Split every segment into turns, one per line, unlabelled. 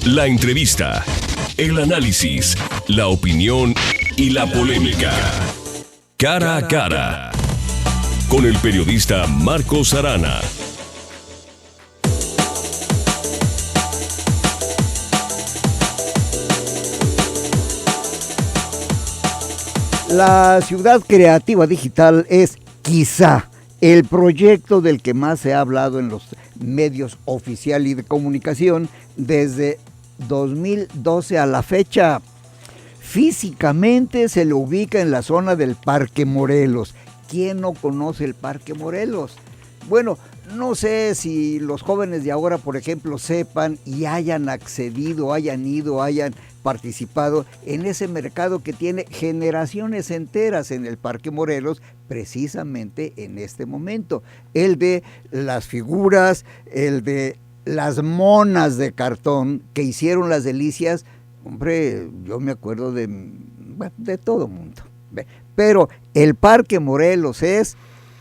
La entrevista, el análisis, la opinión y la polémica. Cara a cara. Con el periodista Marcos Arana.
La ciudad creativa digital es quizá el proyecto del que más se ha hablado en los medios oficiales y de comunicación desde 2012 a la fecha. Físicamente se le ubica en la zona del Parque Morelos. ¿Quién no conoce el Parque Morelos? Bueno, no sé si los jóvenes de ahora, por ejemplo, sepan y hayan accedido, hayan ido, hayan participado en ese mercado que tiene generaciones enteras en el Parque Morelos, precisamente en este momento. El de las figuras, el de las monas de cartón que hicieron las delicias. Hombre, yo me acuerdo de todo mundo. Pero el Parque Morelos es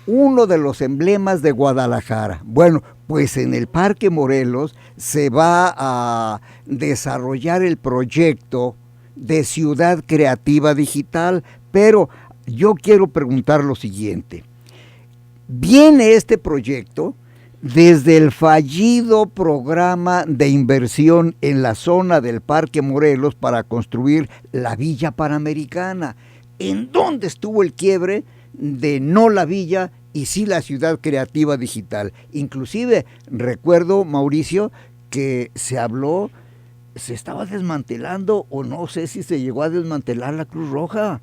uno de los emblemas de Guadalajara. Bueno, pues en el Parque Morelos se va a desarrollar el proyecto de Ciudad Creativa Digital, pero yo quiero preguntar lo siguiente. ¿Viene este proyecto desde el fallido programa de inversión en la zona del Parque Morelos para construir la Villa Panamericana? ¿En dónde estuvo el quiebre de no la villa y sí la Ciudad Creativa Digital? Inclusive recuerdo, Mauricio, que se estaba desmantelando, o no sé si se llegó a desmantelar la Cruz Roja,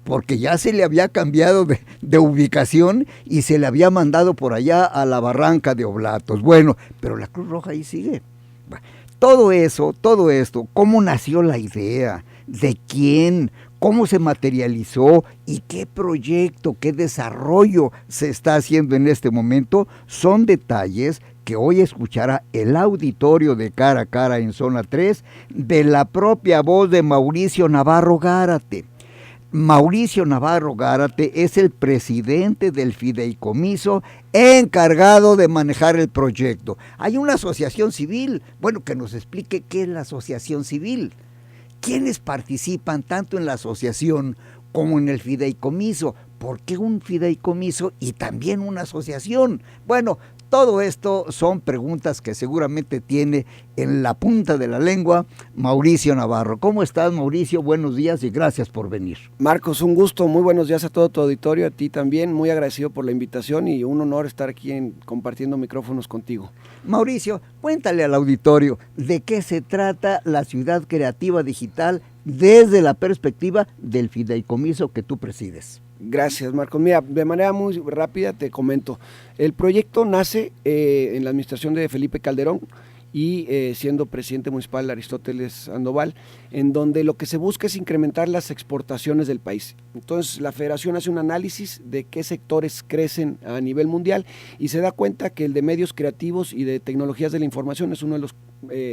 porque ya se le había cambiado de ubicación y se le había mandado por allá a la barranca de Oblatos. Bueno, pero la Cruz Roja ahí sigue. Todo esto, ¿cómo nació la idea? ¿De quién? ¿Cómo se materializó? ¿Y qué proyecto, qué desarrollo se está haciendo en este momento? Son detalles que hoy escuchará el auditorio de Cara a Cara en Zona 3 de la propia voz de Mauricio Navarro Gárate. Mauricio Navarro Gárate es el presidente del fideicomiso encargado de manejar el proyecto. Hay una asociación civil. Bueno, que nos explique qué es la asociación civil. ¿Quiénes participan tanto en la asociación como en el fideicomiso? ¿Por qué un fideicomiso y también una asociación? Bueno, todo esto son preguntas que seguramente tiene en la punta de la lengua Mauricio Navarro. ¿Cómo estás, Mauricio? Buenos días y gracias por venir.
Marcos, un gusto, muy buenos días a todo tu auditorio, a ti también, muy agradecido por la invitación y un honor estar aquí compartiendo micrófonos contigo.
Mauricio, cuéntale al auditorio de qué se trata la Ciudad Creativa Digital desde la perspectiva del fideicomiso que tú presides.
Gracias, Marcos. Mira, de manera muy rápida te comento. El proyecto nace en la administración de Felipe Calderón y siendo presidente municipal Aristóteles Sandoval, en donde lo que se busca es incrementar las exportaciones del país. Entonces, la federación hace un análisis de qué sectores crecen a nivel mundial y se da cuenta que el de medios creativos y de tecnologías de la información es uno de los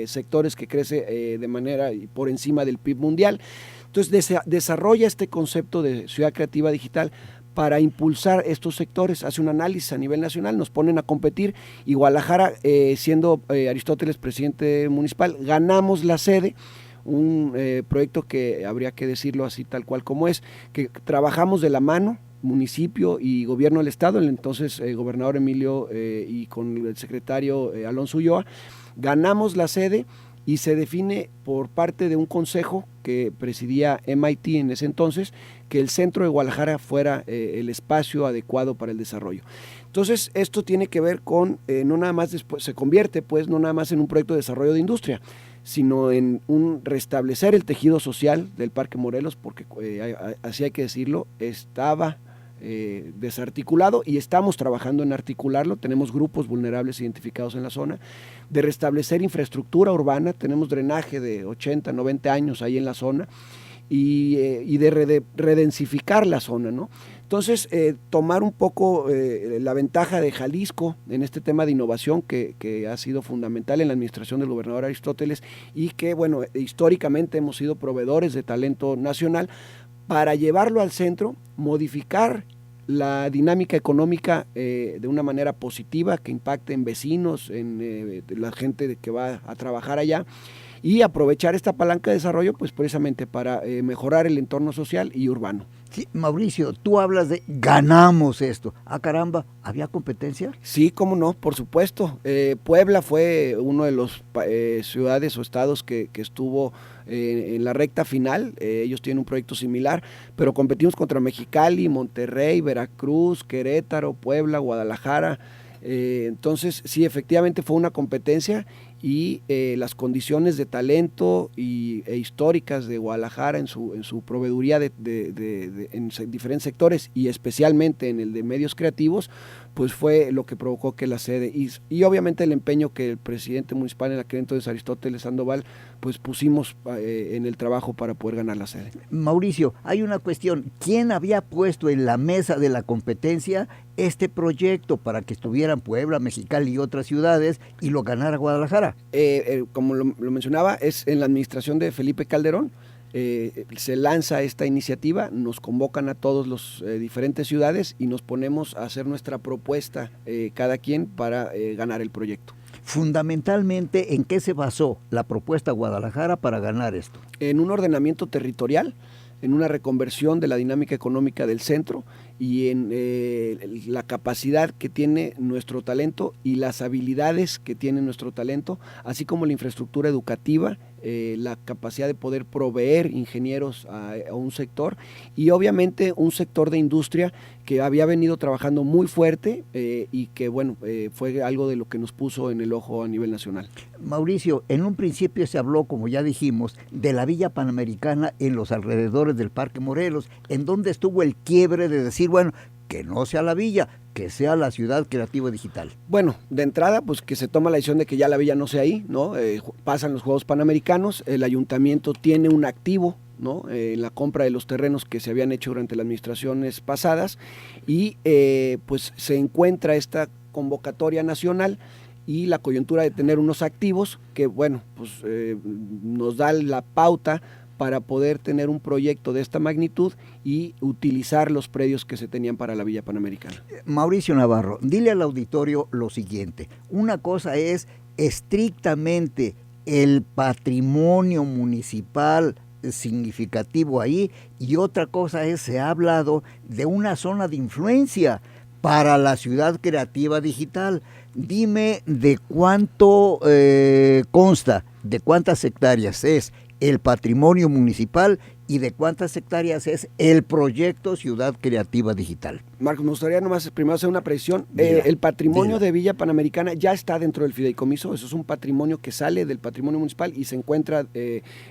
sectores que crece de manera por encima del PIB mundial. Entonces desarrolla este concepto de ciudad creativa digital para impulsar estos sectores, hace un análisis a nivel nacional, nos ponen a competir y Guadalajara, siendo Aristóteles presidente municipal, ganamos la sede, un proyecto que habría que decirlo así tal cual como es, que trabajamos de la mano, municipio y gobierno del estado, el entonces gobernador Emilio y con el secretario Alonso Ulloa, ganamos la sede y se define por parte de un consejo que presidía MIT en ese entonces, que el centro de Guadalajara fuera el espacio adecuado para el desarrollo. Entonces, esto tiene que ver con, no nada más después, se convierte pues no nada más en un proyecto de desarrollo de industria, sino en un restablecer el tejido social del Parque Morelos, porque así hay que decirlo, estaba desarticulado y estamos trabajando en articularlo, tenemos grupos vulnerables identificados en la zona, de restablecer infraestructura urbana, tenemos drenaje de 80, 90 años ahí en la zona y de redensificar la zona, ¿no? Entonces, tomar un poco la ventaja de Jalisco en este tema de innovación que ha sido fundamental en la administración del gobernador Aristóteles y que, bueno, históricamente hemos sido proveedores de talento nacional, para llevarlo al centro, modificar la dinámica económica de una manera positiva que impacte en vecinos, en la gente que va a trabajar allá y aprovechar esta palanca de desarrollo pues precisamente para mejorar el entorno social y urbano.
Sí, Mauricio, tú hablas de ganamos esto. Ah, caramba, ¿había competencia?
Sí, cómo no, por supuesto. Puebla fue uno de los ciudades o estados que estuvo en la recta final. Ellos tienen un proyecto similar, pero competimos contra Mexicali, Monterrey, Veracruz, Querétaro, Puebla, Guadalajara. Entonces, sí, efectivamente fue una competencia y las condiciones de talento e históricas de Guadalajara en su proveeduría en diferentes sectores y especialmente en el de medios creativos, pues fue lo que provocó que la sede y obviamente el empeño que el presidente municipal en aquel entonces, Aristóteles Sandoval, pues pusimos en el trabajo para poder ganar la sede.
Mauricio, hay una cuestión. ¿Quién había puesto en la mesa de la competencia este proyecto para que estuvieran Puebla, Mexicali y otras ciudades y lo ganara Guadalajara?
Como lo mencionaba, es en la administración de Felipe Calderón. Se lanza esta iniciativa, nos convocan a todos los diferentes ciudades y nos ponemos a hacer nuestra propuesta cada quien para ganar el proyecto.
Fundamentalmente, ¿en qué se basó la propuesta Guadalajara para ganar esto?
En un ordenamiento territorial, en una reconversión de la dinámica económica del centro y en la capacidad que tiene nuestro talento y las habilidades que tiene nuestro talento, así como la infraestructura educativa, la capacidad de poder proveer ingenieros a un sector y obviamente un sector de industria que había venido trabajando muy fuerte y que bueno, fue algo de lo que nos puso en el ojo a nivel nacional.
Mauricio, en un principio se habló, como ya dijimos, de la Villa Panamericana en los alrededores del Parque Morelos, en donde estuvo el quiebre de decir, bueno, que no sea la villa, que sea la ciudad creativa digital.
Bueno, de entrada, pues que se toma la decisión de que ya la villa no sea ahí, ¿no? Pasan los Juegos Panamericanos, el ayuntamiento tiene un activo, ¿no? En la compra de los terrenos que se habían hecho durante las administraciones pasadas y pues se encuentra esta convocatoria nacional y la coyuntura de tener unos activos que, bueno, pues nos da la pauta para poder tener un proyecto de esta magnitud y utilizar los predios que se tenían para la Villa Panamericana.
Mauricio Navarro, dile al auditorio lo siguiente. Una cosa es estrictamente el patrimonio municipal significativo ahí y otra cosa es, se ha hablado de una zona de influencia para la ciudad creativa digital. Dime de cuánto consta, de cuántas hectáreas es el patrimonio municipal y de cuántas hectáreas es el proyecto Ciudad Creativa Digital.
Marcos, me gustaría nomás primero hacer una precisión. El patrimonio de Villa Panamericana ya está dentro del fideicomiso, eso es un patrimonio que sale del patrimonio municipal y se encuentra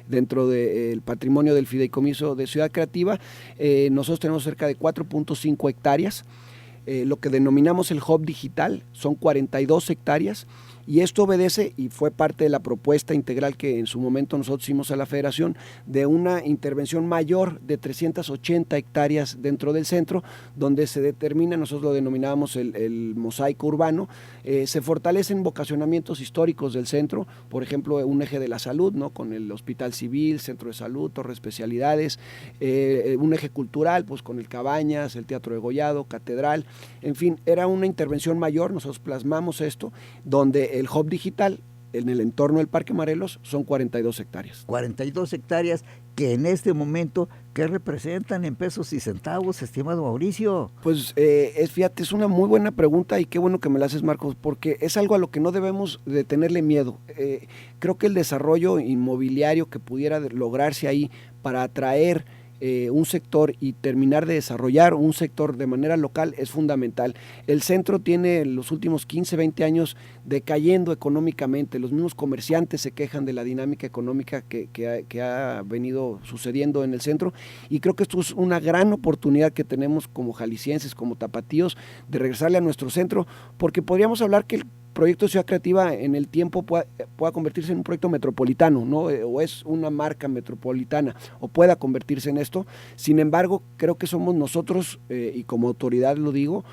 dentro del patrimonio del fideicomiso de Ciudad Creativa. Nosotros tenemos cerca de 4.5 hectáreas, lo que denominamos el hub digital, son 42 hectáreas. Y esto obedece, y fue parte de la propuesta integral que en su momento nosotros hicimos a la federación, de una intervención mayor de 380 hectáreas dentro del centro, donde se determina, nosotros lo denominábamos el mosaico urbano, se fortalecen vocacionamientos históricos del centro, por ejemplo, un eje de la salud, ¿no? Con el hospital civil, centro de salud, torre de especialidades, un eje cultural, pues con el Cabañas, el Teatro de Gollado, Catedral, en fin, era una intervención mayor, nosotros plasmamos esto, donde el hub digital en el entorno del Parque Morelos son 42 hectáreas.
42 hectáreas que en este momento, ¿qué representan en pesos y centavos, estimado Mauricio?
Pues fíjate, es una muy buena pregunta y qué bueno que me la haces, Marcos, porque es algo a lo que no debemos de tenerle miedo. Creo que el desarrollo inmobiliario que pudiera lograrse ahí para atraer un sector y terminar de desarrollar un sector de manera local es fundamental. El centro tiene los últimos 15, 20 años decayendo económicamente, los mismos comerciantes se quejan de la dinámica económica que ha venido sucediendo en el centro y creo que esto es una gran oportunidad que tenemos como jaliscienses, como tapatíos, de regresarle a nuestro centro, porque podríamos hablar que el proyecto de Ciudad Creativa en el tiempo pueda convertirse en un proyecto metropolitano, ¿no? O es una marca metropolitana, o pueda convertirse en esto. Sin embargo, creo que somos nosotros, y como autoridad lo digo,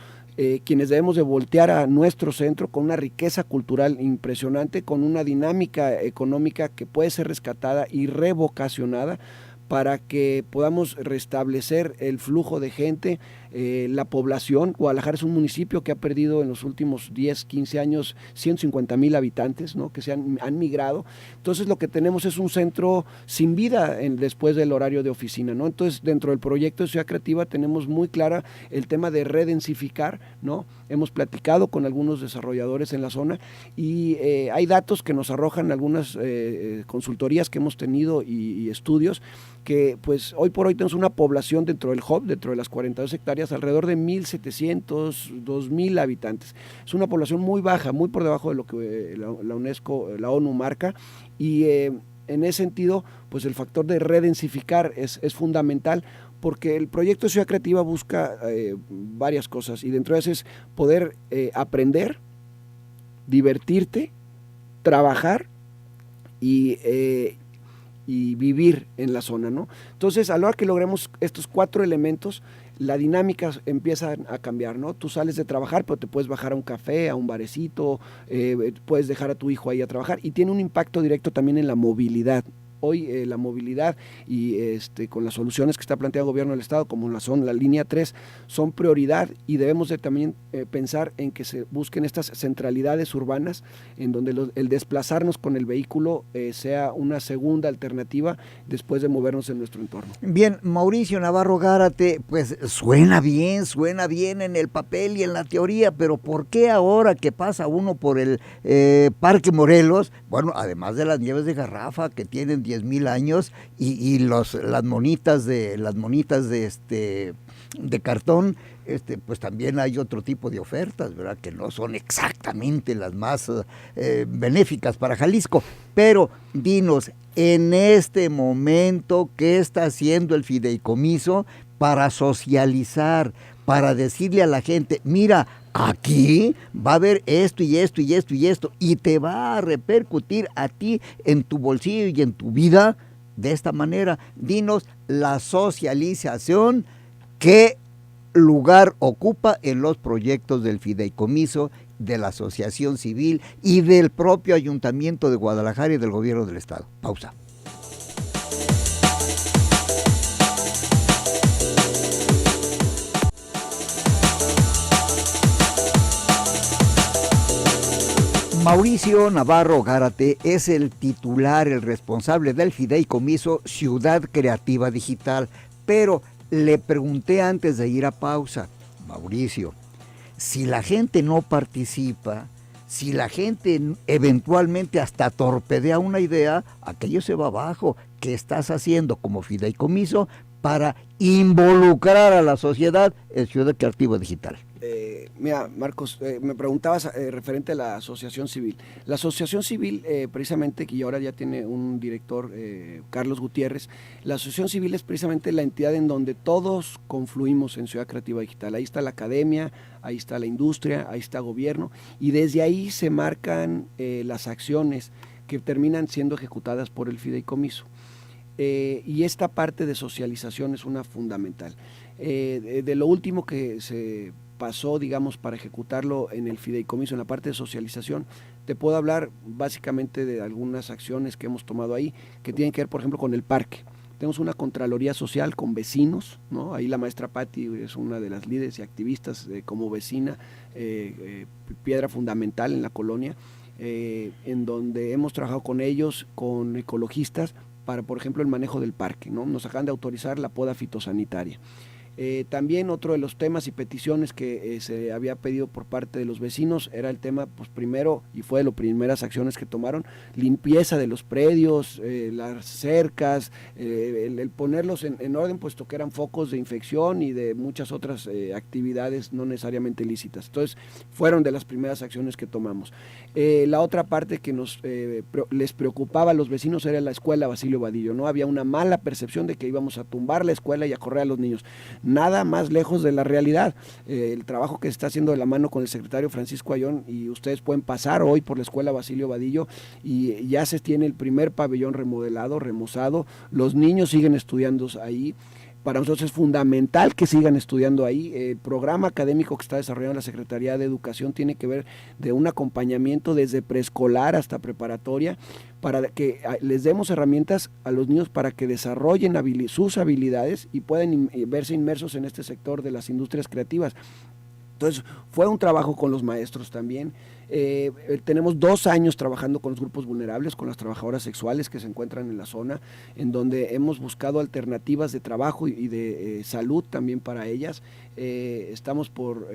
quienes debemos de voltear a nuestro centro con una riqueza cultural impresionante, con una dinámica económica que puede ser rescatada y revocacionada para que podamos restablecer el flujo de gente, la población. Guadalajara es un municipio que ha perdido en los últimos 10, 15 años 150,000 habitantes, ¿no? Que han migrado. Entonces lo que tenemos es un centro sin vida después del horario de oficina, ¿no? Entonces dentro del proyecto de Ciudad Creativa tenemos muy clara el tema de redensificar, ¿no? Hemos platicado con algunos desarrolladores en la zona y hay datos que nos arrojan algunas consultorías que hemos tenido y estudios que pues hoy por hoy tenemos una población dentro del hub, dentro de las 42 hectáreas, alrededor de 1,700, 2,000 habitantes. Es una población muy baja, muy por debajo de lo que la UNESCO, la ONU marca, y en ese sentido, pues el factor de redensificar es fundamental, porque el proyecto de Ciudad Creativa busca varias cosas, y dentro de eso es poder aprender, divertirte, trabajar y vivir en la zona, ¿no? Entonces, a la hora que logremos estos 4 elementos, la dinámica empieza a cambiar, ¿no? Tú sales de trabajar, pero te puedes bajar a un café, a un barecito, puedes dejar a tu hijo ahí a trabajar, y tiene un impacto directo también en la movilidad. Hoy la movilidad y con las soluciones que está planteando el gobierno del estado, como son la línea 3, son prioridad, y debemos de también pensar en que se busquen estas centralidades urbanas en donde el desplazarnos con el vehículo sea una segunda alternativa después de movernos en nuestro entorno.
Bien, Mauricio Navarro Gárate, pues suena bien en el papel y en la teoría, pero ¿por qué ahora que pasa uno por el Parque Morelos, bueno, además de las nieves de Garrafa que tienen 10,000 años y las monitas de cartón, pues también hay otro tipo de ofertas, ¿verdad? Que no son exactamente las más benéficas para Jalisco. Pero dinos, en este momento, ¿qué está haciendo el fideicomiso para socializar, para decirle a la gente, mira, aquí va a haber esto y esto y esto y esto, y te va a repercutir a ti en tu bolsillo y en tu vida de esta manera? Dinos la socialización, ¿qué lugar ocupa en los proyectos del fideicomiso, de la asociación civil y del propio Ayuntamiento de Guadalajara y del gobierno del estado? Pausa. Mauricio Navarro Gárate es el titular, el responsable del fideicomiso Ciudad Creativa Digital, pero le pregunté antes de ir a pausa, Mauricio, si la gente no participa, si la gente eventualmente hasta torpedea una idea, aquello se va abajo. ¿Qué estás haciendo como fideicomiso para involucrar a la sociedad en Ciudad Creativa Digital?
Mira, Marcos, me preguntabas referente a la asociación civil. La asociación civil, precisamente, que ahora ya tiene un director, Carlos Gutiérrez, la asociación civil es precisamente la entidad en donde todos confluimos en Ciudad Creativa Digital. Ahí está la academia, ahí está la industria, ahí está gobierno, y desde ahí se marcan las acciones que terminan siendo ejecutadas por el fideicomiso. Y esta parte de socialización es una fundamental. De lo último que se pasó, digamos, para ejecutarlo en el fideicomiso, en la parte de socialización, te puedo hablar básicamente de algunas acciones que hemos tomado ahí, que tienen que ver, por ejemplo, con el parque. Tenemos una contraloría social con vecinos, ¿no? Ahí la maestra Patti es una de las líderes y activistas como vecina, piedra fundamental en la colonia, en donde hemos trabajado con ellos, con ecologistas, para, por ejemplo, el manejo del parque, ¿no? Nos acaban de autorizar la poda fitosanitaria. También otro de los temas y peticiones que se había pedido por parte de los vecinos era el tema, pues primero, y fue de las primeras acciones que tomaron, limpieza de los predios, las cercas, el ponerlos en orden, puesto que eran focos de infección y de muchas otras actividades no necesariamente lícitas. Entonces, fueron de las primeras acciones que tomamos. La otra parte que les preocupaba a los vecinos era la escuela Basilio Vadillo, ¿no? Había una mala percepción de que íbamos a tumbar la escuela y a correr a los niños. Nada más lejos de la realidad. El trabajo que se está haciendo de la mano con el secretario Francisco Ayón, y ustedes pueden pasar hoy por la escuela Basilio Vadillo y ya se tiene el primer pabellón remodelado, remozado, los niños siguen estudiando ahí. para nosotros es fundamental que sigan estudiando ahí. El programa académico que está desarrollando la Secretaría de Educación tiene que ver de un acompañamiento desde preescolar hasta preparatoria, para que les demos herramientas a los niños para que desarrollen sus habilidades y puedan verse inmersos en este sector de las industrias creativas. Entonces, fue un trabajo con los maestros también. Tenemos 2 años trabajando con los grupos vulnerables, con las trabajadoras sexuales que se encuentran en la zona, en donde hemos buscado alternativas de trabajo y de salud también para ellas. Estamos por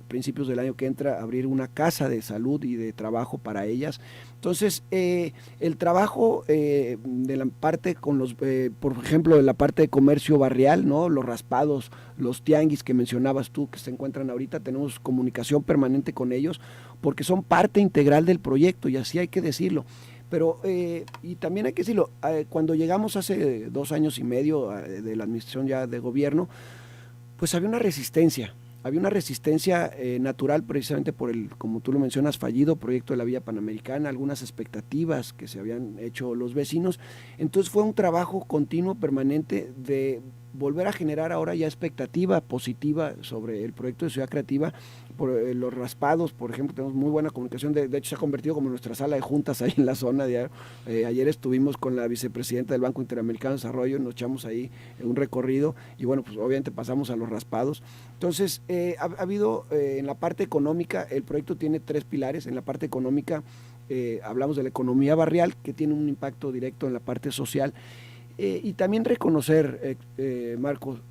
principios del año que entra a abrir una casa de salud y de trabajo para ellas. Entonces, el trabajo de la parte con los, por ejemplo, de la parte de comercio barrial, ¿no? Los raspados, los tianguis que mencionabas tú, que se encuentran ahorita, tenemos comunicación permanente con ellos, porque son parte integral del proyecto, y así hay que decirlo. Pero, y también hay que decirlo, cuando llegamos hace 2 años y medio de la administración ya de gobierno, pues había una resistencia natural, precisamente por el, como tú lo mencionas, fallido proyecto de la Vía Panamericana, algunas expectativas que se habían hecho los vecinos. Entonces fue un trabajo continuo, permanente, de volver a generar ahora ya expectativa positiva sobre el proyecto de Ciudad Creativa. Por los raspados, por ejemplo, tenemos muy buena comunicación, de hecho se ha convertido como nuestra sala de juntas ahí en la zona. Ayer estuvimos con la vicepresidenta del Banco Interamericano de Desarrollo, nos echamos ahí un recorrido y bueno, pues obviamente pasamos a los raspados. Entonces, ha habido en la parte económica, el proyecto tiene 3 pilares. En la parte económica hablamos de la economía barrial, que tiene un impacto directo en la parte social, y también reconocer, Marcos,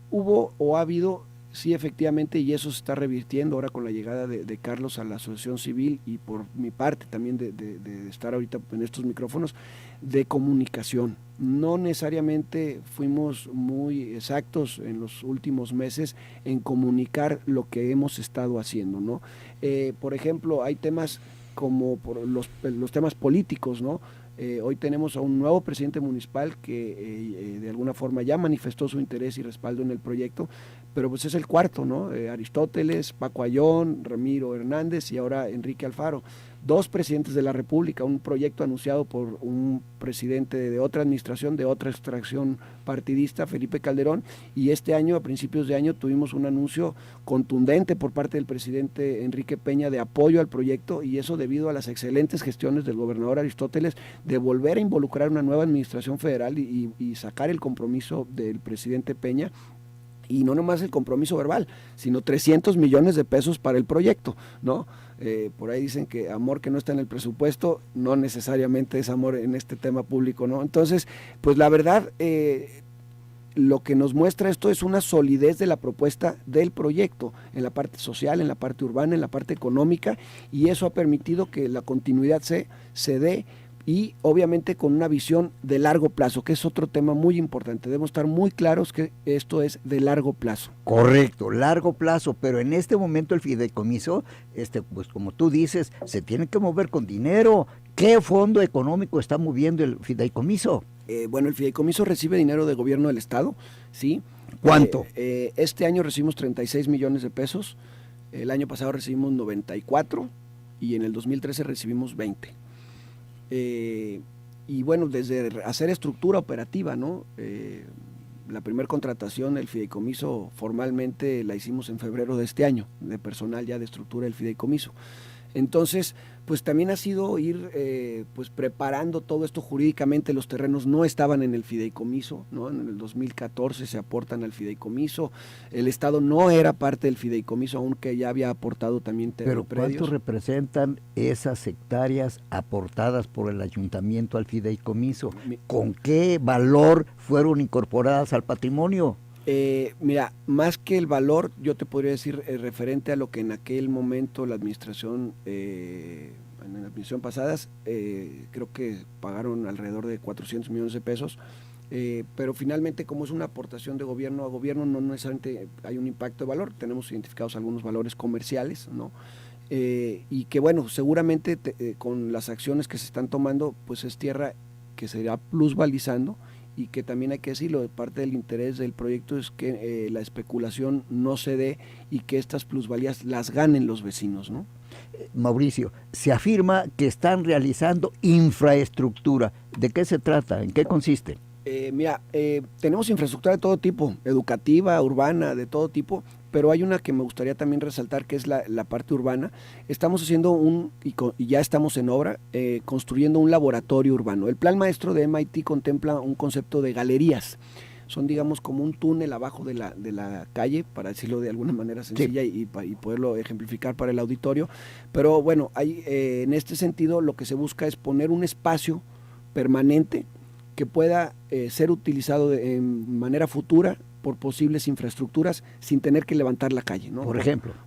hubo o ha habido, sí, efectivamente, y eso se está revirtiendo ahora con la llegada de Carlos a la asociación civil, y por mi parte también de estar ahorita en estos micrófonos, de comunicación. No necesariamente fuimos muy exactos en los últimos meses en comunicar lo que hemos estado haciendo, ¿no? Por ejemplo, hay temas como por los temas políticos, ¿no? Hoy tenemos a un nuevo presidente municipal que de alguna forma ya manifestó su interés y respaldo en el proyecto, pero pues es el cuarto, ¿no? Aristóteles, Paco Ayón, Ramiro Hernández y ahora Enrique Alfaro. 2 presidentes de la República, un proyecto anunciado por un presidente de otra administración, de otra extracción partidista, Felipe Calderón, y este año, a principios de año, tuvimos un anuncio contundente por parte del presidente Enrique Peña de apoyo al proyecto, y eso debido a las excelentes gestiones del gobernador Aristóteles de volver a involucrar una nueva administración federal y sacar el compromiso del presidente Peña. Y no nomás el compromiso verbal, sino 300 millones de pesos para el proyecto, ¿no? Por ahí dicen que amor que no está en el presupuesto, no necesariamente es amor en este tema público, ¿no? Entonces, pues la verdad, lo que nos muestra esto es una solidez de la propuesta del proyecto, en la parte social, en la parte urbana, en la parte económica, y eso ha permitido que la continuidad se dé, y obviamente con una visión de largo plazo, que es otro tema muy importante. Debemos estar muy claros que esto es de largo plazo.
Correcto, largo plazo, pero en este momento el fideicomiso, pues como tú dices, se tiene que mover con dinero. ¿Qué fondo económico está moviendo el fideicomiso?
Bueno, el fideicomiso recibe dinero del gobierno del estado, ¿sí?
¿Cuánto?
Este año recibimos 36 millones de pesos, el año pasado recibimos 94 y en el 2013 recibimos 20. Y bueno, desde hacer estructura operativa, ¿no? La primera contratación del fideicomiso formalmente la hicimos en febrero de este año, de personal ya de estructura del fideicomiso. Entonces, pues también ha sido ir pues preparando todo esto jurídicamente. Los terrenos no estaban en el fideicomiso, ¿no? En el 2014 se aportan al fideicomiso. El Estado no era parte del fideicomiso, aunque ya había aportado también
predios. ¿Pero cuánto representan esas hectáreas aportadas por el ayuntamiento al fideicomiso? ¿Con qué valor fueron incorporadas al patrimonio?
Mira, más que el valor, yo te podría decir referente a lo que en aquel momento la administración, en la administración pasadas, creo que pagaron alrededor de 400 millones de pesos, pero finalmente como es una aportación de gobierno a gobierno, no necesariamente hay un impacto de valor. Tenemos identificados algunos valores comerciales, ¿no? Y que bueno, seguramente con las acciones que se están tomando, pues es tierra que se irá plusvalizando, y que también hay que decirlo, parte del interés del proyecto es que la especulación no se dé y que estas plusvalías las ganen los vecinos, ¿no?
Mauricio, se afirma que están realizando infraestructura. ¿De qué se trata? ¿En qué consiste?
Mira, tenemos infraestructura de todo tipo, educativa, urbana, de todo tipo, pero hay una que me gustaría también resaltar, que es la parte urbana. Estamos haciendo y ya estamos en obra, construyendo un laboratorio urbano. El plan maestro de MIT contempla un concepto de galerías. Son, digamos, como un túnel abajo de la calle, para decirlo de alguna manera sencilla, sí, y poderlo ejemplificar para el auditorio. Pero bueno, en este sentido lo que se busca es poner un espacio permanente que pueda ser utilizado en manera futura por posibles infraestructuras sin tener que levantar la calle, ¿no?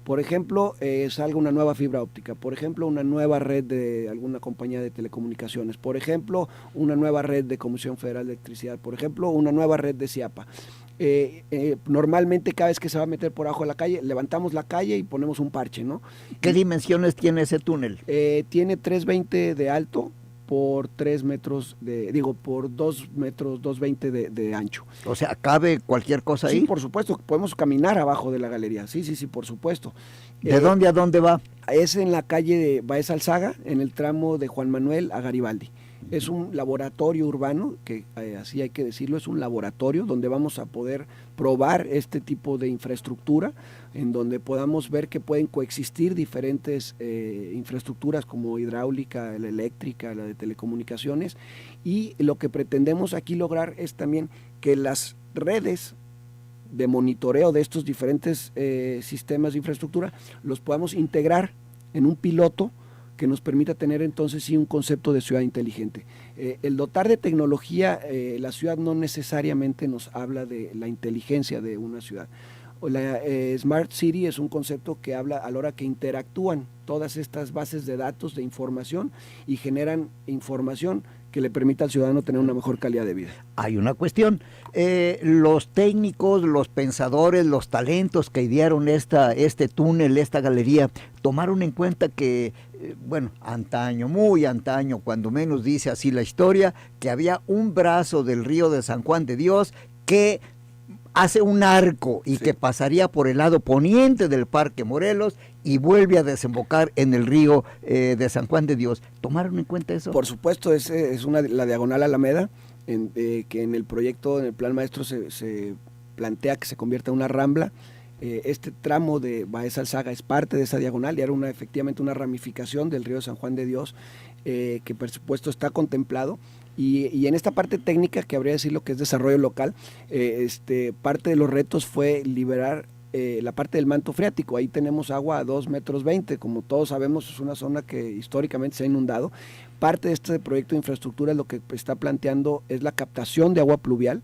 Por ejemplo, salga una nueva fibra óptica, por ejemplo, una nueva red de alguna compañía de telecomunicaciones, por ejemplo, una nueva red de Comisión Federal de Electricidad, por ejemplo, una nueva red de CIAPA. Normalmente cada vez que se va a meter por abajo de la calle, levantamos la calle y ponemos un parche, ¿no?
¿Qué dimensiones tiene ese túnel?
Tiene 320 de alto por 3 metros por 2 metros, 220 de ancho.
O sea, ¿cabe cualquier cosa ahí?
Sí, por supuesto, podemos caminar abajo de la galería, sí, por supuesto.
¿De dónde a dónde va?
Es en la calle de Baez Alzaga, en el tramo de Juan Manuel a Garibaldi. Es un laboratorio urbano, que así hay que decirlo, es un laboratorio donde vamos a poder probar este tipo de infraestructura, en donde podamos ver que pueden coexistir diferentes infraestructuras como hidráulica, la eléctrica, la de telecomunicaciones, y lo que pretendemos aquí lograr es también que las redes de monitoreo de estos diferentes sistemas de infraestructura los podamos integrar en un piloto que nos permita tener entonces sí un concepto de ciudad inteligente. El dotar de tecnología la ciudad no necesariamente nos habla de la inteligencia de una ciudad. La Smart City es un concepto que habla a la hora que interactúan todas estas bases de datos, de información, y generan información que le permita al ciudadano tener una mejor calidad de vida.
Hay una cuestión, los técnicos, los pensadores, los talentos que idearon este túnel, esta galería, tomaron en cuenta que, antaño, muy antaño, cuando menos dice así la historia, que había un brazo del río de San Juan de Dios que hace un arco y que pasaría por el lado poniente del Parque Morelos y vuelve a desembocar en el río de San Juan de Dios. ¿Tomaron en cuenta eso?
Por supuesto, es la diagonal Alameda, que en el proyecto, en el plan maestro se plantea que se convierta en una rambla. Este tramo de Baez Alzaga es parte de esa diagonal y era efectivamente una ramificación del río de San Juan de Dios, que por supuesto está contemplado. Y en esta parte técnica, que habría que decir lo que es desarrollo local, parte de los retos fue liberar la parte del manto freático. Ahí tenemos agua a 2,20 metros, como todos sabemos es una zona que históricamente se ha inundado. Parte de este proyecto de infraestructura lo que está planteando es la captación de agua pluvial,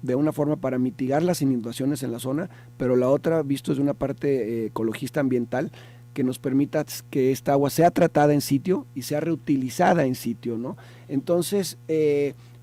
de una forma para mitigar las inundaciones en la zona, pero la otra, visto desde una parte ecologista ambiental, que nos permita que esta agua sea tratada en sitio y sea reutilizada en sitio, ¿no? Entonces,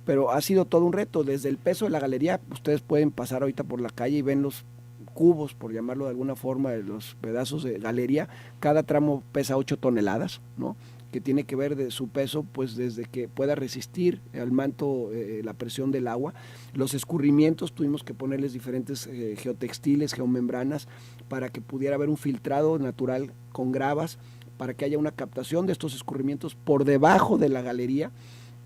pero ha sido todo un reto. Desde el peso de la galería, ustedes pueden pasar ahorita por la calle y ven los cubos, por llamarlo de alguna forma, de los pedazos de galería. Cada tramo pesa 8 toneladas, ¿no? Que tiene que ver de su peso, pues desde que pueda resistir al manto la presión del agua. Los escurrimientos tuvimos que ponerles diferentes geotextiles, geomembranas, para que pudiera haber un filtrado natural con gravas, para que haya una captación de estos escurrimientos por debajo de la galería,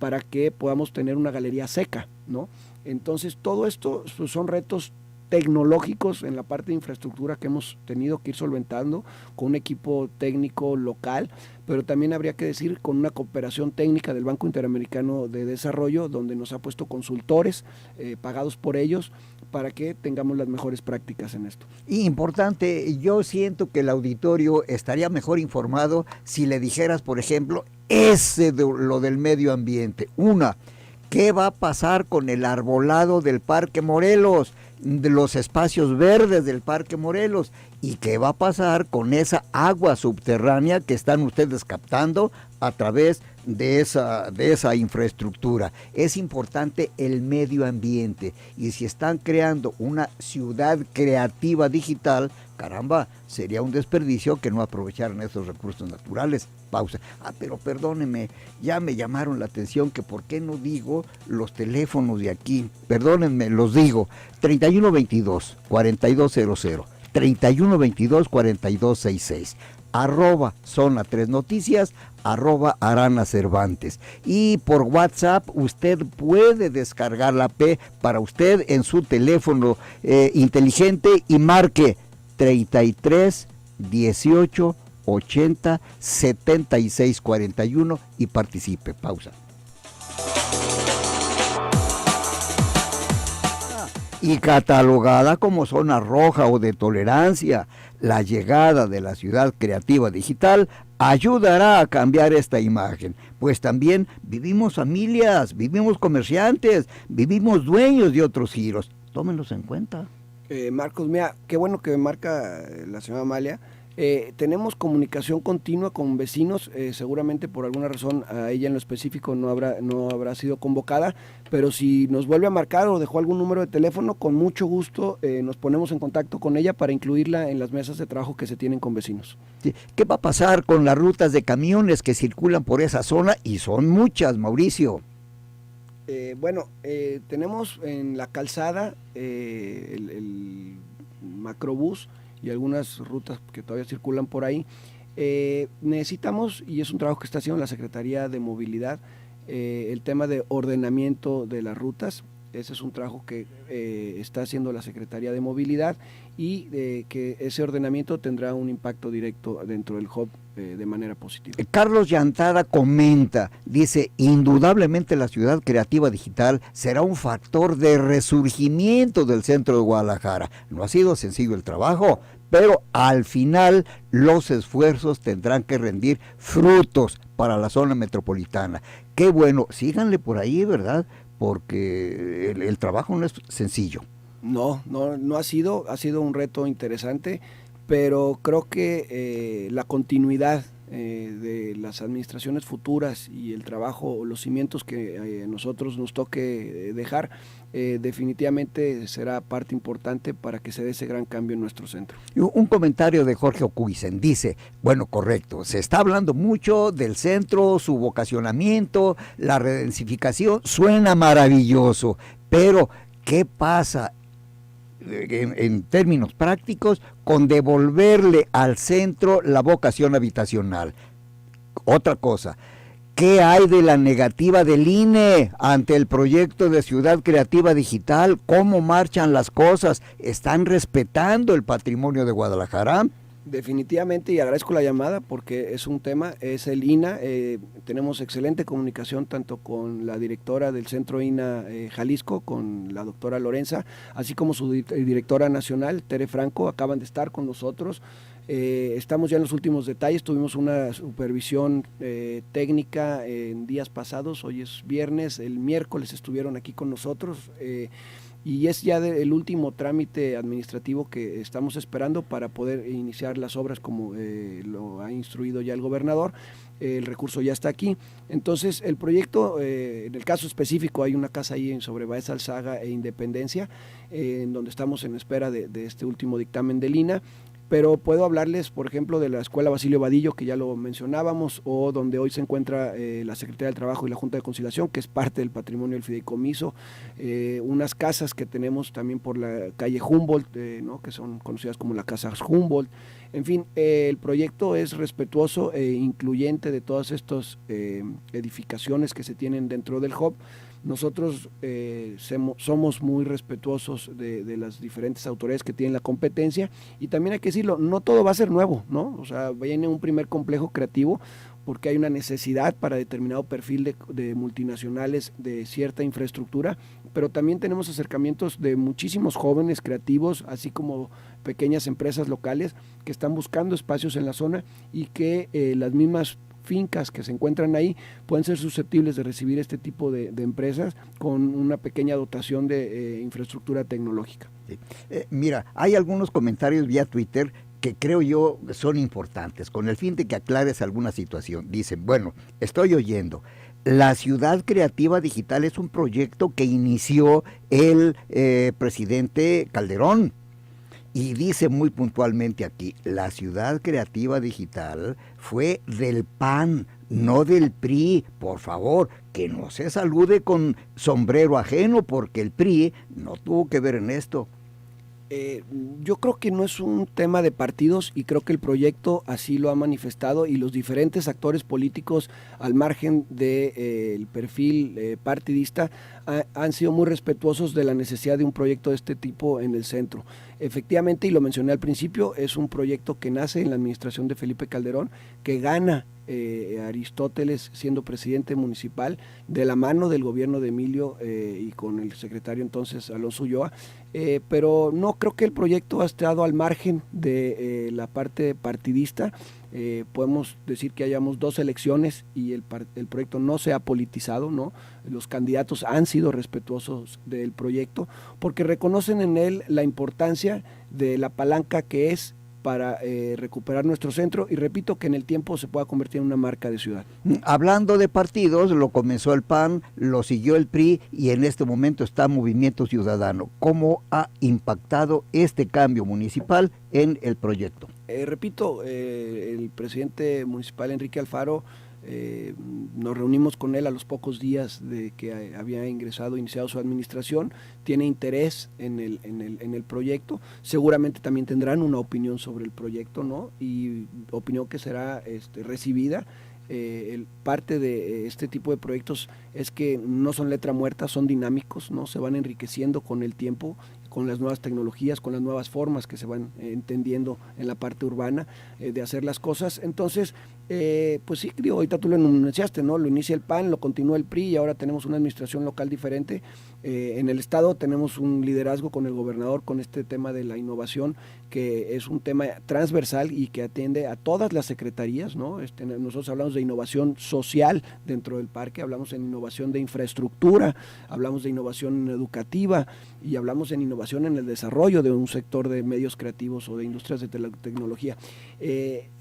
para que podamos tener una galería seca, ¿no? Entonces todo esto pues, son retos tecnológicos en la parte de infraestructura que hemos tenido que ir solventando con un equipo técnico local, pero también habría que decir con una cooperación técnica del Banco Interamericano de Desarrollo, donde nos ha puesto consultores pagados por ellos para que tengamos las mejores prácticas en esto.
Y importante, yo siento que el auditorio estaría mejor informado si le dijeras, por ejemplo, lo del medio ambiente. ¿Qué va a pasar con el arbolado del Parque Morelos, de los espacios verdes del Parque Morelos? ¿Y qué va a pasar con esa agua subterránea que están ustedes captando a través de esa infraestructura? Es importante el medio ambiente, y si están creando una ciudad creativa digital, caramba, sería un desperdicio que no aprovecharan esos recursos naturales. Pausa. Pero perdónenme, ya me llamaron la atención que por qué no digo los teléfonos de aquí. Perdónenme, los digo. 3122-4200. 3122-4266. @Zona 3 Noticias, @Arana Cervantes. Y por WhatsApp usted puede descargar la app para usted en su teléfono inteligente y marque 33 18 80 76 41 y participe. Pausa. Y catalogada como zona roja o de tolerancia, la llegada de la ciudad creativa digital ayudará a cambiar esta imagen, pues también vivimos familias, vivimos comerciantes, vivimos dueños de otros giros. Tómenlos en cuenta.
Marcos, mira, qué bueno que marca la señora Amalia. Tenemos comunicación continua con vecinos, seguramente por alguna razón a ella en lo específico no habrá sido convocada, pero si nos vuelve a marcar o dejó algún número de teléfono, con mucho gusto nos ponemos en contacto con ella para incluirla en las mesas de trabajo que se tienen con vecinos.
Sí. ¿Qué va a pasar con las rutas de camiones que circulan por esa zona? Y son muchas, Mauricio.
Tenemos en la calzada el macrobús y algunas rutas que todavía circulan por ahí. Necesitamos, y es un trabajo que está haciendo la Secretaría de Movilidad, el tema de ordenamiento de las rutas. Ese es un trabajo que está haciendo la Secretaría de Movilidad y que ese ordenamiento tendrá un impacto directo dentro del hub de manera positiva.
Carlos Llantada comenta, dice, indudablemente la ciudad creativa digital será un factor de resurgimiento del centro de Guadalajara. No ha sido sencillo el trabajo, pero al final los esfuerzos tendrán que rendir frutos para la zona metropolitana. Qué bueno, síganle por ahí, ¿verdad? Porque el trabajo no es sencillo.
No ha sido un reto interesante, pero creo que la continuidad de las administraciones futuras y el trabajo o los cimientos que a nosotros nos toque dejar, definitivamente será parte importante para que se dé ese gran cambio en nuestro centro.
Un comentario de Jorge Ocuisen dice, bueno, correcto, se está hablando mucho del centro, su vocacionamiento, la redensificación, suena maravilloso, pero ¿qué pasa en términos prácticos con devolverle al centro la vocación habitacional? Otra cosa, ¿qué hay de la negativa del INE ante el proyecto de Ciudad Creativa Digital? ¿Cómo marchan las cosas? ¿Están respetando el patrimonio de Guadalajara?
Definitivamente, y agradezco la llamada porque es un tema, es el INA. Tenemos excelente comunicación tanto con la directora del Centro INA Jalisco, con la doctora Lorenza, así como su directora nacional, Tere Franco, acaban de estar con nosotros. Estamos ya en los últimos detalles, tuvimos una supervisión técnica en días pasados, hoy es viernes, el miércoles estuvieron aquí con nosotros, y es ya el último trámite administrativo que estamos esperando para poder iniciar las obras como lo ha instruido ya el gobernador. El recurso ya está aquí. Entonces el proyecto, en el caso específico, hay una casa ahí sobre Baez Alzaga e Independencia, en donde estamos en espera de este último dictamen del INA. Pero puedo hablarles, por ejemplo, de la Escuela Basilio Vadillo, que ya lo mencionábamos, o donde hoy se encuentra la Secretaría del Trabajo y la Junta de Conciliación, que es parte del patrimonio del fideicomiso, unas casas que tenemos también por la calle Humboldt, que son conocidas como la Casa Humboldt. En fin, el proyecto es respetuoso e incluyente de todas estas edificaciones que se tienen dentro del hub. Nosotros somos muy respetuosos de las diferentes autoridades que tienen la competencia, y también hay que decirlo, no todo va a ser nuevo, ¿no? O sea, viene un primer complejo creativo porque hay una necesidad para determinado perfil de multinacionales de cierta infraestructura, pero también tenemos acercamientos de muchísimos jóvenes creativos, así como pequeñas empresas locales que están buscando espacios en la zona y que las mismas fincas que se encuentran ahí pueden ser susceptibles de recibir este tipo de empresas con una pequeña dotación de infraestructura tecnológica.
Sí. Mira, hay algunos comentarios vía Twitter que creo yo son importantes, con el fin de que aclares alguna situación. Dicen, bueno, estoy oyendo, la Ciudad Creativa Digital es un proyecto que inició el presidente Calderón. Y dice muy puntualmente aquí, la Ciudad Creativa Digital fue del PAN, no del PRI. Por favor, que no se salude con sombrero ajeno, porque el PRI no tuvo que ver en esto.
Yo creo que no es un tema de partidos y creo que el proyecto así lo ha manifestado y los diferentes actores políticos al margen del perfil partidista han sido muy respetuosos de la necesidad de un proyecto de este tipo en el centro. Efectivamente, y lo mencioné al principio, es un proyecto que nace en la administración de Felipe Calderón, que gana Aristóteles siendo presidente municipal de la mano del gobierno de Emilio y con el secretario entonces Alonso Ulloa, pero no creo que el proyecto ha estado al margen de la parte partidista. Podemos decir que hayamos 2 elecciones y el proyecto no se ha politizado, ¿no? Los candidatos han sido respetuosos del proyecto porque reconocen en él la importancia de la palanca que es para recuperar nuestro centro y repito que en el tiempo se pueda convertir en una marca de ciudad.
Hablando de partidos, lo comenzó el PAN, lo siguió el PRI y en este momento está Movimiento Ciudadano. ¿Cómo ha impactado este cambio municipal en el proyecto?
Repito, el presidente municipal Enrique Alfaro, nos reunimos con él a los pocos días de que había iniciado su administración, tiene interés en el proyecto, seguramente también tendrán una opinión sobre el proyecto, ¿no? Y opinión que será recibida. Parte de este tipo de proyectos es que no son letra muerta, son dinámicos, ¿no? Se van enriqueciendo con el tiempo, con las nuevas tecnologías, con las nuevas formas que se van entendiendo en la parte urbana de hacer las cosas. Entonces, pues sí, digo, ahorita tú lo enunciaste, ¿no? Lo inicia el PAN, lo continúa el PRI y ahora tenemos una administración local diferente. En el estado tenemos un liderazgo con el gobernador con este tema de la innovación, que es un tema transversal y que atiende a todas las secretarías, ¿no? Nosotros hablamos de innovación social dentro del parque, hablamos en innovación de infraestructura, hablamos de innovación educativa y hablamos en innovación en el desarrollo de un sector de medios creativos o de industrias de tecnología.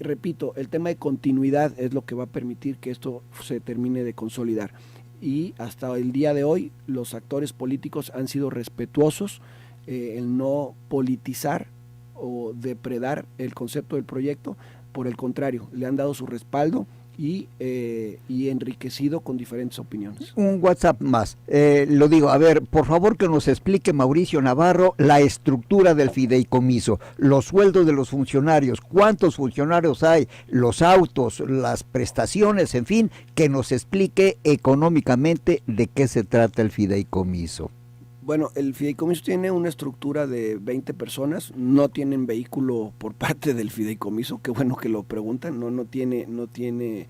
Repito, el tema de continuidad es lo que va a permitir que esto se termine de consolidar. Y hasta el día de hoy los actores políticos han sido respetuosos, el no politizar o depredar el concepto del proyecto, por el contrario, le han dado su respaldo y enriquecido con diferentes opiniones.
Un WhatsApp más, lo digo, a ver, por favor que nos explique Mauricio Navarro la estructura del fideicomiso, los sueldos de los funcionarios, cuántos funcionarios hay, los autos, las prestaciones, en fin, que nos explique económicamente de qué se trata el fideicomiso.
Bueno, el fideicomiso tiene una estructura de 20 personas, no tienen vehículo por parte del fideicomiso, qué bueno que lo preguntan, no tiene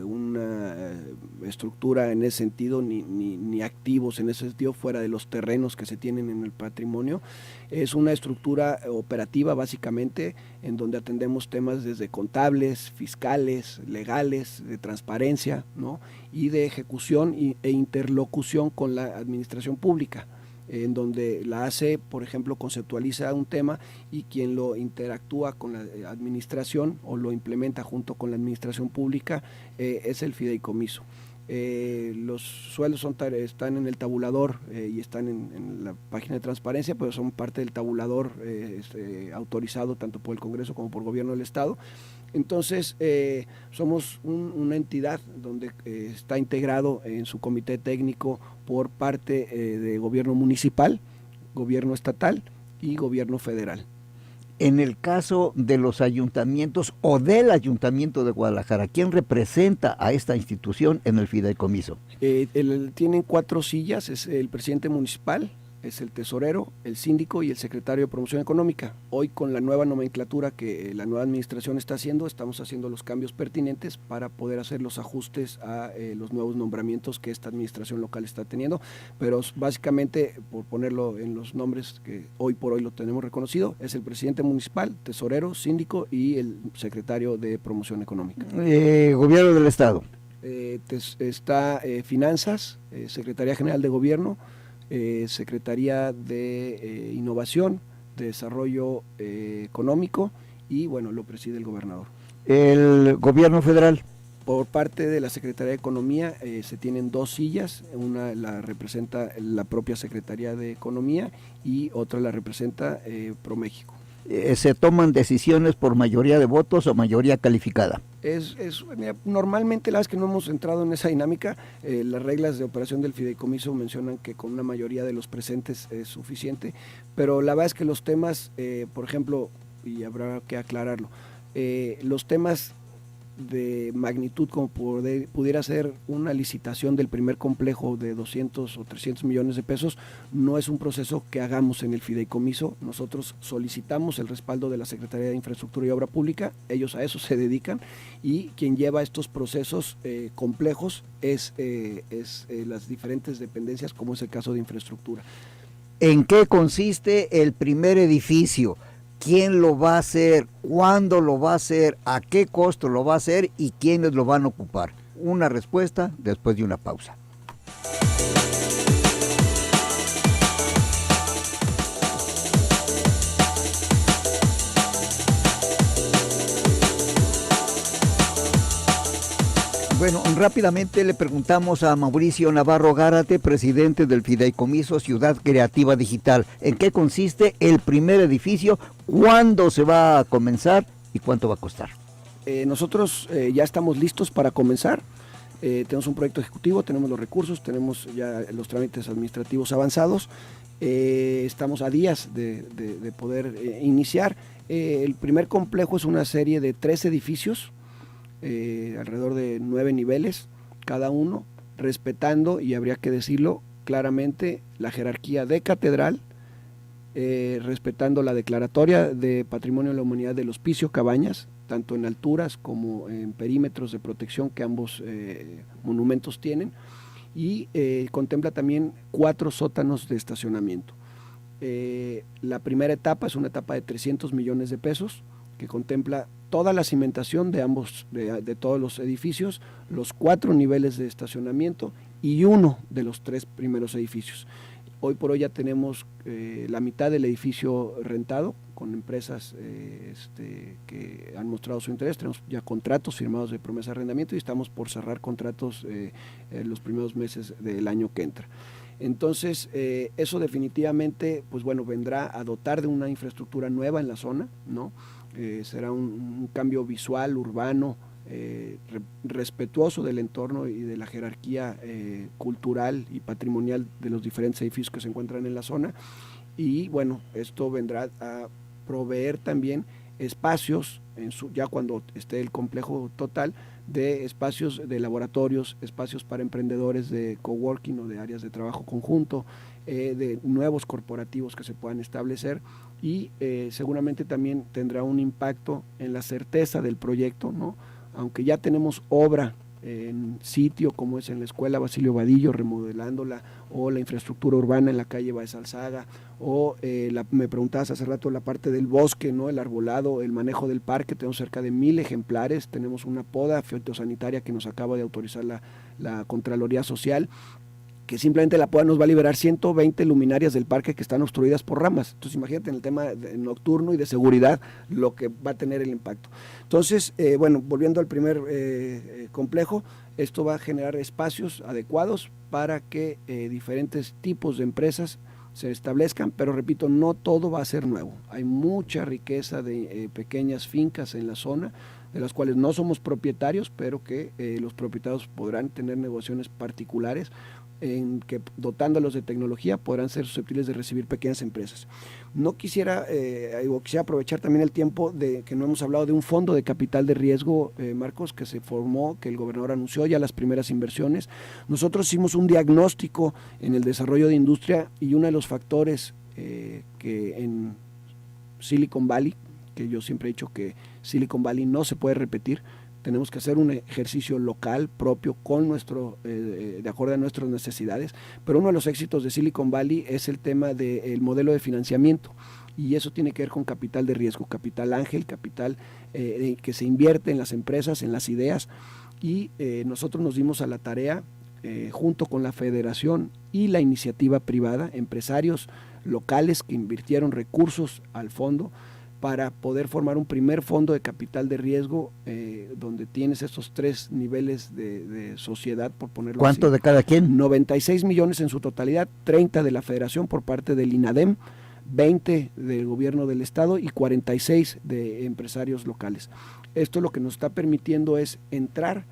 una estructura en ese sentido, ni activos en ese sentido, fuera de los terrenos que se tienen en el patrimonio. Es una estructura operativa básicamente, en donde atendemos temas desde contables, fiscales, legales, de transparencia, ¿no? Y de ejecución e interlocución con la administración pública, en donde la ACE, por ejemplo, conceptualiza un tema y quien lo interactúa con la administración o lo implementa junto con la administración pública es el fideicomiso. Los sueldos están en el tabulador y están en la página de transparencia, pero son parte del tabulador autorizado tanto por el Congreso como por el Gobierno del Estado. Entonces, somos una entidad donde está integrado en su comité técnico por parte de gobierno municipal, gobierno estatal y gobierno federal.
En el caso de los ayuntamientos o del Ayuntamiento de Guadalajara, ¿quién representa a esta institución en el fideicomiso?
Tienen 4 sillas, es el presidente municipal, es el tesorero, el síndico y el secretario de Promoción Económica. Hoy, con la nueva nomenclatura que la nueva administración está haciendo, estamos haciendo los cambios pertinentes para poder hacer los ajustes a los nuevos nombramientos que esta administración local está teniendo, pero básicamente, por ponerlo en los nombres que hoy por hoy lo tenemos reconocido, es el presidente municipal, tesorero, síndico y el secretario de Promoción Económica.
Gobierno del Estado.
Está Finanzas, Secretaría General de Gobierno, Secretaría de Innovación, de Desarrollo Económico y bueno, lo preside el gobernador.
El gobierno federal.
Por parte de la Secretaría de Economía se tienen 2 sillas, una la representa la propia Secretaría de Economía y otra la representa ProMéxico.
se toman decisiones por mayoría de votos o mayoría calificada?
Mira, normalmente la vez que no hemos entrado en esa dinámica, las reglas de operación del fideicomiso mencionan que con una mayoría de los presentes es suficiente, pero la verdad es que los temas, por ejemplo, y habrá que aclararlo, los temas de magnitud como pudiera ser una licitación del primer complejo de 200 o 300 millones de pesos, no es un proceso que hagamos en el fideicomiso. Nosotros solicitamos el respaldo de la Secretaría de Infraestructura y Obra Pública, ellos a eso se dedican, y quien lleva estos procesos complejos es las diferentes dependencias, como es el caso de infraestructura.
¿En qué consiste el primer edificio? ¿Quién lo va a hacer? ¿Cuándo lo va a hacer? ¿A qué costo lo va a hacer? ¿Y quiénes lo van a ocupar? Una respuesta después de una pausa. Bueno, rápidamente le preguntamos a Mauricio Navarro Gárate, presidente del Fideicomiso Ciudad Creativa Digital, ¿en qué consiste el primer edificio? ¿Cuándo se va a comenzar y cuánto va a costar?
Nosotros ya estamos listos para comenzar. Tenemos un proyecto ejecutivo, tenemos los recursos, tenemos ya los trámites administrativos avanzados. Estamos a días de poder iniciar. El primer complejo es una serie de 3 edificios, alrededor de 9 niveles cada uno, respetando, y habría que decirlo claramente, la jerarquía de catedral, respetando la declaratoria de Patrimonio de la Humanidad del Hospicio Cabañas, tanto en alturas como en perímetros de protección que ambos monumentos tienen, y contempla también 4 sótanos de estacionamiento. La primera etapa es una etapa de 300 millones de pesos, que contempla toda la cimentación de ambos, de todos los edificios, los 4 niveles de estacionamiento y uno de los 3 primeros edificios. Hoy por hoy ya tenemos la mitad del edificio rentado con empresas que han mostrado su interés. Tenemos ya contratos firmados de promesa de arrendamiento y estamos por cerrar contratos en los primeros meses del año que entra. Entonces, eso definitivamente, pues bueno, vendrá a dotar de una infraestructura nueva en la zona, ¿no? Será un cambio visual, urbano, respetuoso del entorno y de la jerarquía cultural y patrimonial de los diferentes edificios que se encuentran en la zona. Y bueno, esto vendrá a proveer también espacios, ya cuando esté el complejo total, de espacios de laboratorios, espacios para emprendedores de coworking o de áreas de trabajo conjunto, de nuevos corporativos que se puedan establecer, y seguramente también tendrá un impacto en la certeza del proyecto, ¿no? Aunque ya tenemos obra en sitio, como es en la Escuela Basilio Vadillo, remodelándola, o la infraestructura urbana en la calle Baez Alzaga, o me preguntabas hace rato la parte del bosque, ¿no? El arbolado, el manejo del parque. Tenemos cerca de 1000 ejemplares, tenemos una poda fitosanitaria que nos acaba de autorizar la Contraloría Social, que simplemente la poda nos va a liberar 120 luminarias del parque que están obstruidas por ramas. Entonces imagínate en el tema nocturno y de seguridad lo que va a tener el impacto. Entonces, bueno, volviendo al primer complejo, esto va a generar espacios adecuados para que diferentes tipos de empresas se establezcan, pero repito, no todo va a ser nuevo. Hay mucha riqueza de pequeñas fincas en la zona, de las cuales no somos propietarios, pero que los propietarios podrán tener negociaciones particulares, en que dotándolos de tecnología podrán ser susceptibles de recibir pequeñas empresas. No quisiera aprovechar también el tiempo de que no hemos hablado de un fondo de capital de riesgo, Marcos, que se formó, que el gobernador anunció ya las primeras inversiones. Nosotros hicimos un diagnóstico en el desarrollo de industria, y uno de los factores que en Silicon Valley, que yo siempre he dicho que Silicon Valley no se puede repetir, tenemos que hacer un ejercicio local propio con de acuerdo a nuestras necesidades, pero uno de los éxitos de Silicon Valley es el tema del modelo de financiamiento, y eso tiene que ver con capital de riesgo, capital ángel, capital que se invierte en las empresas, en las ideas, y nosotros nos dimos a la tarea, junto con la federación y la iniciativa privada, empresarios locales que invirtieron recursos al fondo, para poder formar un primer fondo de capital de riesgo, donde tienes estos 3 niveles de sociedad, por ponerlo
¿Cuánto
así.
de cada quien?
96 millones en su totalidad, 30 de la federación por parte del INADEM, 20 del gobierno del estado y 46 de empresarios locales. Esto lo que nos está permitiendo es entrar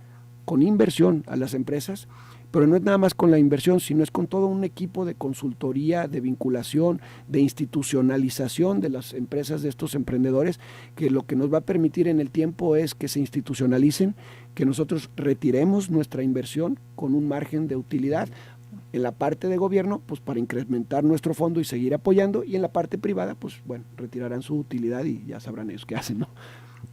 con inversión a las empresas, pero no es nada más con la inversión, sino es con todo un equipo de consultoría, de vinculación, de institucionalización de las empresas de estos emprendedores, que lo que nos va a permitir en el tiempo es que se institucionalicen, que nosotros retiremos nuestra inversión con un margen de utilidad en la parte de gobierno, pues para incrementar nuestro fondo y seguir apoyando, y en la parte privada, pues bueno, retirarán su utilidad y ya sabrán ellos qué hacen, ¿no?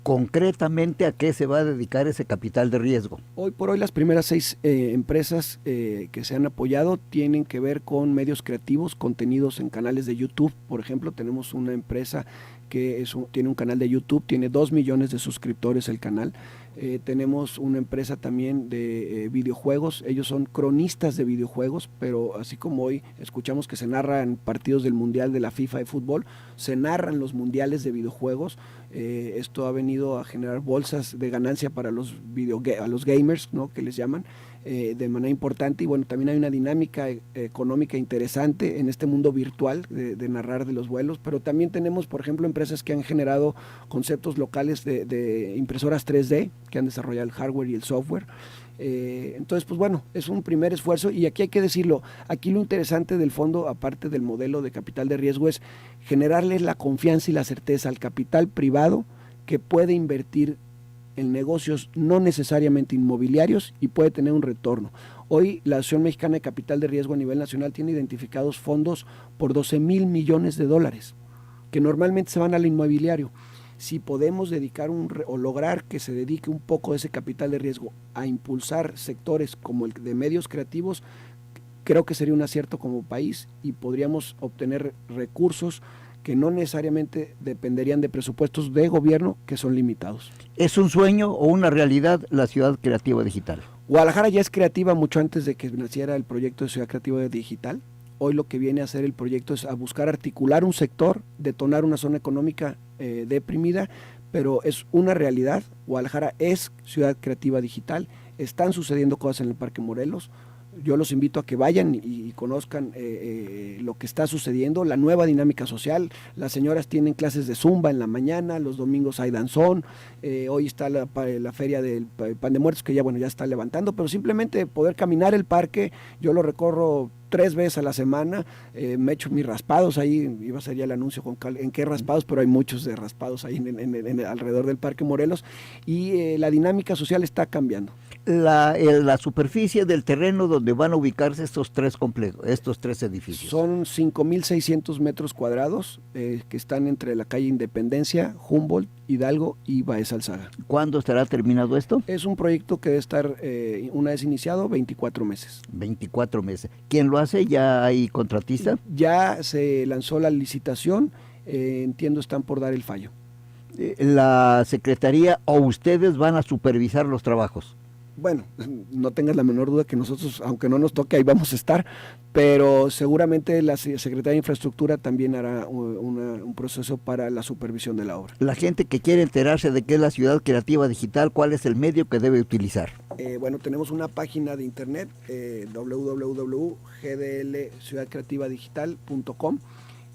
Concretamente, ¿a qué se va a dedicar ese capital de riesgo?
Hoy por hoy las primeras 6 empresas que se han apoyado tienen que ver con medios creativos, contenidos en canales de YouTube. Por ejemplo, tenemos una empresa que tiene un canal de YouTube, tiene 2 millones de suscriptores el canal. Tenemos una empresa también de videojuegos, ellos son cronistas de videojuegos, pero así como hoy escuchamos que se narran partidos del Mundial de la FIFA de fútbol, se narran los mundiales de videojuegos. Esto ha venido a generar bolsas de ganancia para los a los gamers, ¿no?, que les llaman, de manera importante. Y bueno, también hay una dinámica económica interesante en este mundo virtual de narrar de los vuelos, pero también tenemos, por ejemplo, empresas que han generado conceptos locales de impresoras 3D, que han desarrollado el hardware y el software. Entonces, pues bueno, es un primer esfuerzo, y aquí hay que decirlo, aquí lo interesante del fondo, aparte del modelo de capital de riesgo, es generarle la confianza y la certeza al capital privado que puede invertir en negocios no necesariamente inmobiliarios y puede tener un retorno. Hoy la Asociación Mexicana de Capital de Riesgo a nivel nacional tiene identificados fondos por 12,000 millones de dólares, que normalmente se van al inmobiliario. Si podemos dedicar o lograr que se dedique un poco de ese capital de riesgo a impulsar sectores como el de medios creativos, creo que sería un acierto como país y podríamos obtener recursos que no necesariamente dependerían de presupuestos de gobierno, que son limitados.
¿Es un sueño o una realidad la Ciudad Creativa Digital?
Guadalajara ya es creativa mucho antes de que naciera el proyecto de Ciudad Creativa Digital. Hoy lo que viene a hacer el proyecto es a buscar articular un sector, detonar una zona económica deprimida, pero es una realidad. Guadalajara es Ciudad Creativa Digital, están sucediendo cosas en el Parque Morelos. Yo los invito a que vayan y conozcan lo que está sucediendo, la nueva dinámica social. Las señoras tienen clases de zumba en la mañana, los domingos hay danzón, hoy está la feria del pan de muertos, que ya está levantando, pero simplemente poder caminar el parque, yo lo recorro 3 veces a la semana, me echo mis raspados ahí, iba a ser ya el anuncio en qué raspados, pero hay muchos de raspados ahí alrededor del Parque Morelos, y la dinámica social está cambiando.
La superficie del terreno donde van a ubicarse estos 3 complejos, estos 3 edificios.
Son 5,600 metros cuadrados que están entre la calle Independencia, Humboldt, Hidalgo y Baez Alzaga.
¿Cuándo estará terminado esto?
Es un proyecto que debe estar, una vez iniciado, 24 meses.
24 meses. ¿Quién lo hace? ¿Ya hay contratista?
Ya se lanzó la licitación, entiendo están por dar el fallo.
¿La Secretaría o ustedes van a supervisar los trabajos?
Bueno, no tengas la menor duda que nosotros, aunque no nos toque, ahí vamos a estar, pero seguramente la Secretaría de Infraestructura también hará un proceso para la supervisión de la obra.
La gente que quiere enterarse de qué es la Ciudad Creativa Digital, ¿cuál es el medio que debe utilizar?
Bueno, tenemos una página de internet, www.gdlciudadcreativadigital.com,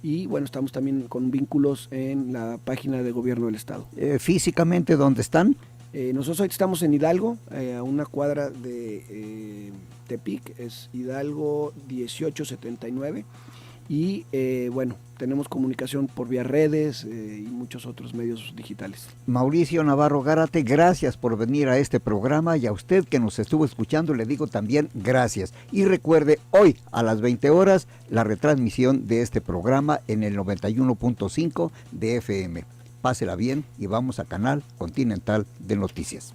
y bueno, estamos también con vínculos en la página de Gobierno del Estado.
¿Físicamente dónde están?
Nosotros hoy estamos en Hidalgo, a una cuadra de Tepic, es Hidalgo 1879, y bueno, tenemos comunicación por vía redes y muchos otros medios digitales.
Mauricio Navarro Gárate, gracias por venir a este programa, y a usted que nos estuvo escuchando le digo también gracias. Y recuerde, hoy a las 20 horas la retransmisión de este programa en el 91.5 de FM. Pásela bien y vamos a Canal Continental de Noticias.